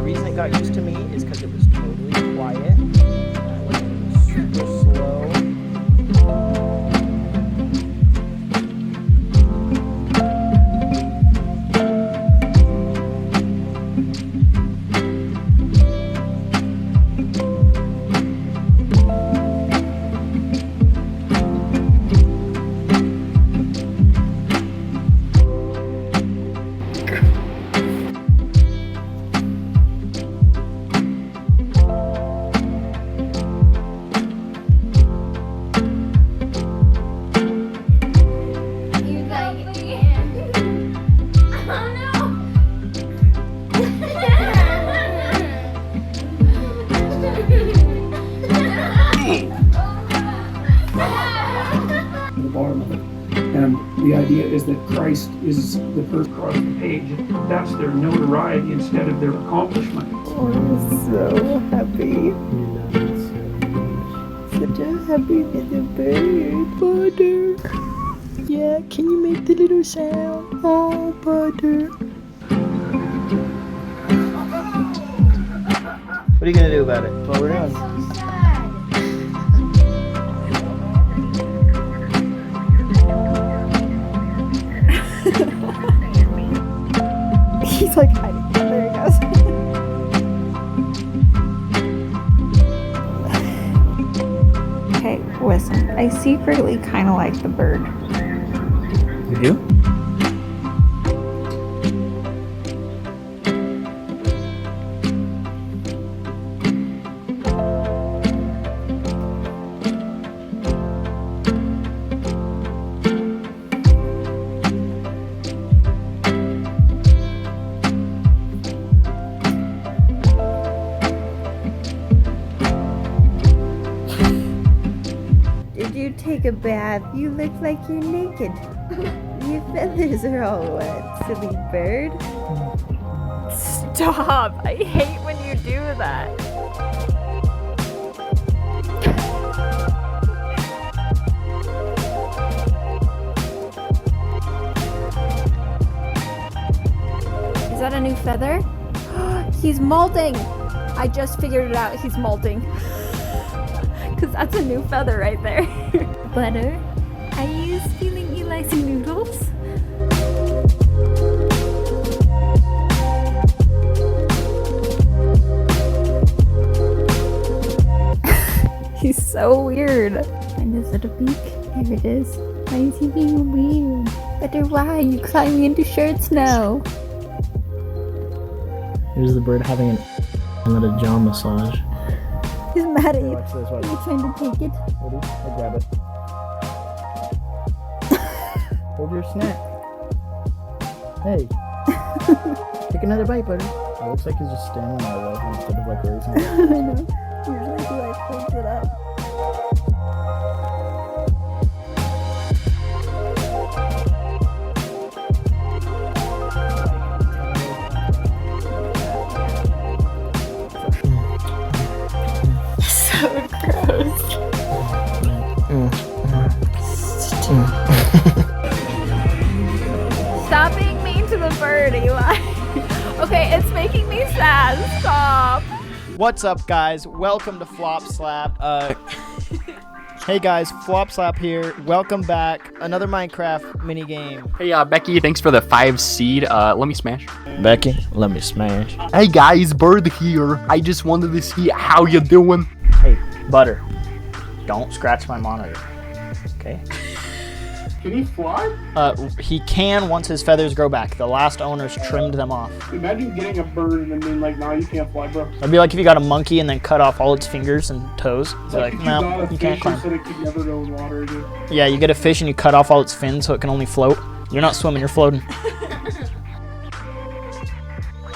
reason it got used to me is because it was totally quiet. I was super slow. And the idea is that Christ is the person across the page. That's their notoriety instead of their accomplishment. Oh, I'm so happy. Such a happy little bird. Butter. Yeah, can you make the little sound? Oh, Butter. What are you gonna do about it? What we're doing? He's like hiding. There he goes. Okay, listen. I secretly kind of like the bird. You do? Did you take a bath? You look like you're naked. Your feathers are all wet, silly bird. Stop! I hate when you do that. Is that a new feather? He's molting! I just figured it out. He's molting. Because that's a new feather right there. Butter, are you stealing Eli's noodles? He's so weird. And is it a beak? There it is. Why is he being weird? Butter, why are you climbing into shirts now? Here's the bird having another jaw massage. He's mad at you. Watch this, watch Are you trying to take it? Ready? I'll grab it. Hold your snack. Hey. Take another bite, buddy. It looks like he's just standing there though, instead of like raising it. I know. Usually he like holds it up. So gross. Stop being mean to the bird, Eli. Okay, it's making me sad. Stop. What's up, guys? Welcome to FLOPSLAP. Hey guys, FLOPSLAP here. Welcome back. Another Minecraft mini game. Hey, Becky, thanks for the 5 seed. Let me smash. Becky, let me smash. Hey guys, Bird here. I just wanted to see how you doing. Hey, Butter, don't scratch my monitor. Okay. Can he fly? He can once his feathers grow back. The last owners trimmed them off. Imagine getting a bird and then being like, nah, you can't fly, bro. It'd be like if you got a monkey and then cut off all its fingers and toes. It's like, if no, got a you can't fish and climb. said it could never go in water again. Yeah, you get a fish and you cut off all its fins so it can only float. You're not swimming, you're floating.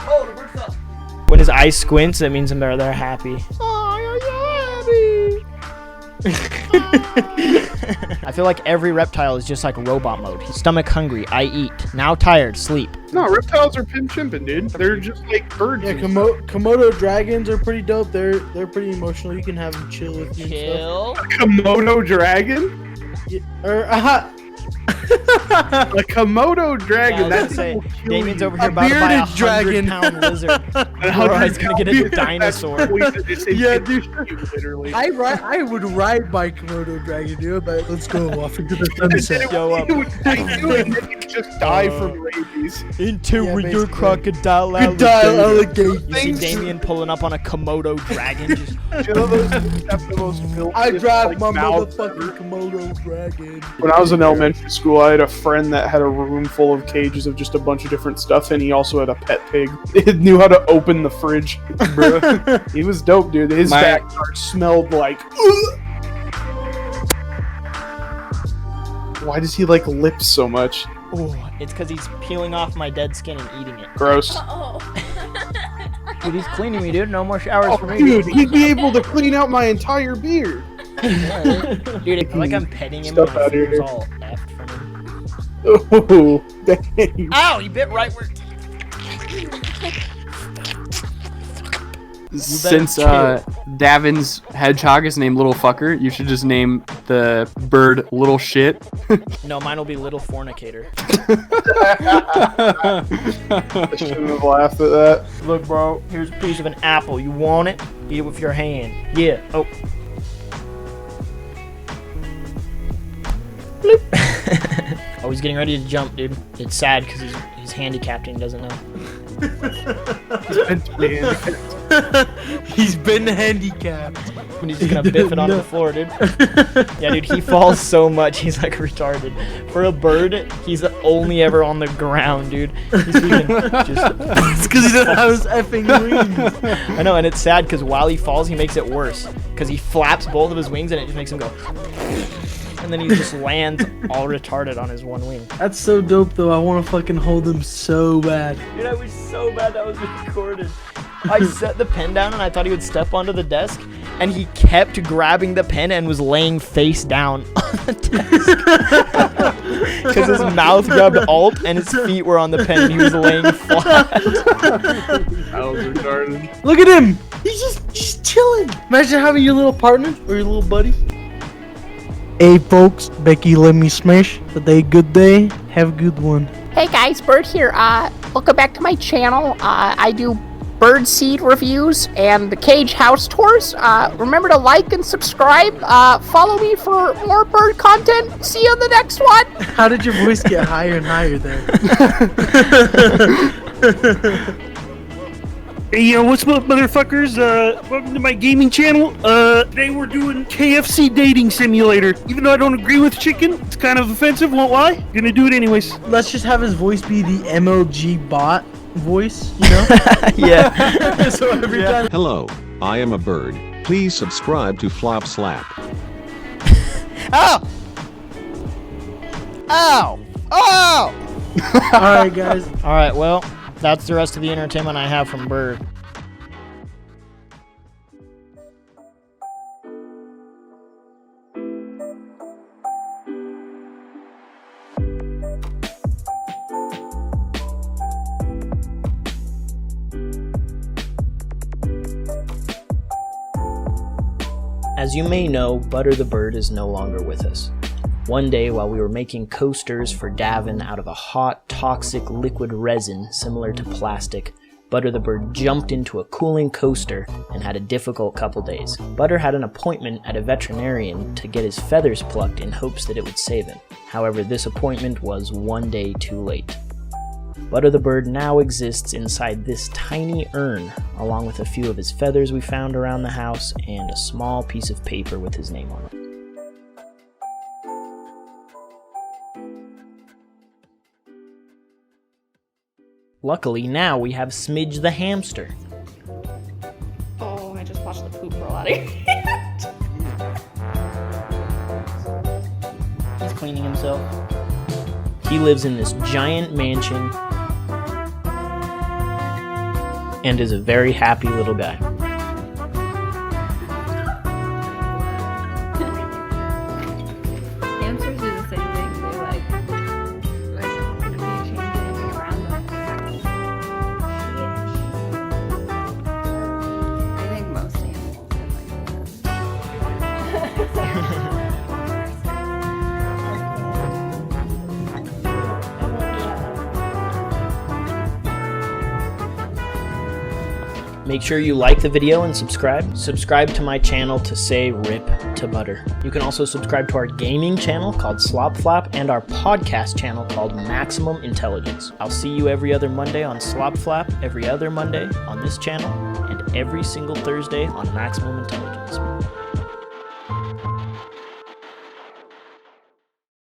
Oh, the bird's up. When his eyes squints, it means they're happy. I feel like every reptile is just like robot mode. Stomach hungry, I eat. Now tired, sleep. No, reptiles are pimp chimping, dude. They're just like birds. Yeah, Komodo dragons are pretty dope. They're pretty emotional. You can have them chill with you and Kill. Komodo dragon? stuff. Yeah, or A Komodo dragon. Yeah, I was That's gonna say, gonna kill Damien's you. over here A about to buy a bearded dragon. 100-pound lizard. A Otherwise, gonna get a 100-pound dinosaur. That's poisonous and Yeah, kills dude. you, literally. I would ride my Komodo dragon, dude. But let's go off into the sunset. Show up. It would bite you and then you just die from rabies. Into Yeah, with your basically. crocodile Goodbye, alligator. alligator. You see Damien pulling up on a Komodo dragon. Just, You know those have the most filthiest, I drive like, my mouths motherfucking ever? Komodo dragon. When I was in elementary school, I had a friend that had a room full of cages of just a bunch of different stuff, and he also had a pet pig. He knew how to open the fridge, bro. He was dope, dude. His backyard smelled like. Why does he like lips so much? oh, it's because he's peeling off my dead skin and eating it. Gross. Dude, he's cleaning me, dude. No more showers Oh, for me. dude, he'd be able to clean out my entire beard. Dude, it's like I'm petting him Stuff and my out here. finger's all effed from him. Oh, dang. Ow, he bit right where... Since chill. Davin's hedgehog is named Little Fucker, you should just name the bird Little Shit. No, mine will be Little Fornicator. I shouldn't have laughed at that. Look, bro, here's a piece of an apple. You want it? Eat it with your hand. Yeah. Oh. Bloop. Oh, he's getting ready to jump, dude. It's sad because he's handicapped and he doesn't know. He's been handicapped. And he's just gonna biff it onto the floor, dude. Yeah, dude, he falls so much, he's like retarded. For a bird, he's only ever on the ground, dude. He's freaking just... It's because he doesn't have his effing wings. I know, and it's sad because while he falls, he makes it worse. Because he flaps both of his wings and it just makes him go... And then he just lands all retarded on his one wing. That's so dope, though. I want to fucking hold him so bad. Dude, I wish so bad that was recorded. I set the pen down and I thought he would step onto the desk, and he kept grabbing the pen and was laying face down on the desk. Because his mouth grabbed Alt and his feet were on the pen and he was laying flat. I was retarded. Look at him. He's just chilling. Imagine having your little partner or your little buddy. Hey folks, Becky let me smash. Today good day, have a good one. Hey guys, Bird here. Welcome back to my channel. I do bird seed reviews and the cage house tours. Remember to like and subscribe. Follow me for more bird content. See you on the next one. How did your voice get higher and higher there? Hey, what's up, motherfuckers? Welcome to my gaming channel. Today we're doing KFC dating simulator. Even though I don't agree with chicken, it's kind of offensive, won't lie. Gonna do it anyways. Let's just have his voice be the MLG bot voice, you know? Yeah. So every time. Hello, I am a bird. Please subscribe to FLOPSLAP. Ow! Ow! Oh! Alright, guys. Alright, well, that's the rest of the entertainment I have from Bird. As you may know, Butter the Bird is no longer with us. One day, while we were making coasters for Davin out of a hot, toxic liquid resin similar to plastic, Butter the Bird jumped into a cooling coaster and had a difficult couple days. Butter had an appointment at a veterinarian to get his feathers plucked in hopes that it would save him. However, this appointment was one day too late. Butter the Bird now exists inside this tiny urn, along with a few of his feathers we found around the house and a small piece of paper with his name on it. Luckily, now we have Smidge the hamster. Oh, I just watched the poop roll out of here. He's cleaning himself. He lives in this giant mansion and is a very happy little guy. Hamsters do the same thing. They like be changing around them. I think most animals are like that. Make sure you like the video and subscribe. Subscribe to my channel to say RIP to Butter. You can also subscribe to our gaming channel called SLOPFLAP and our podcast channel called Maximum Intelligence. I'll see you every other Monday on SLOPFLAP, every other Monday on this channel, and every single Thursday on Maximum Intelligence.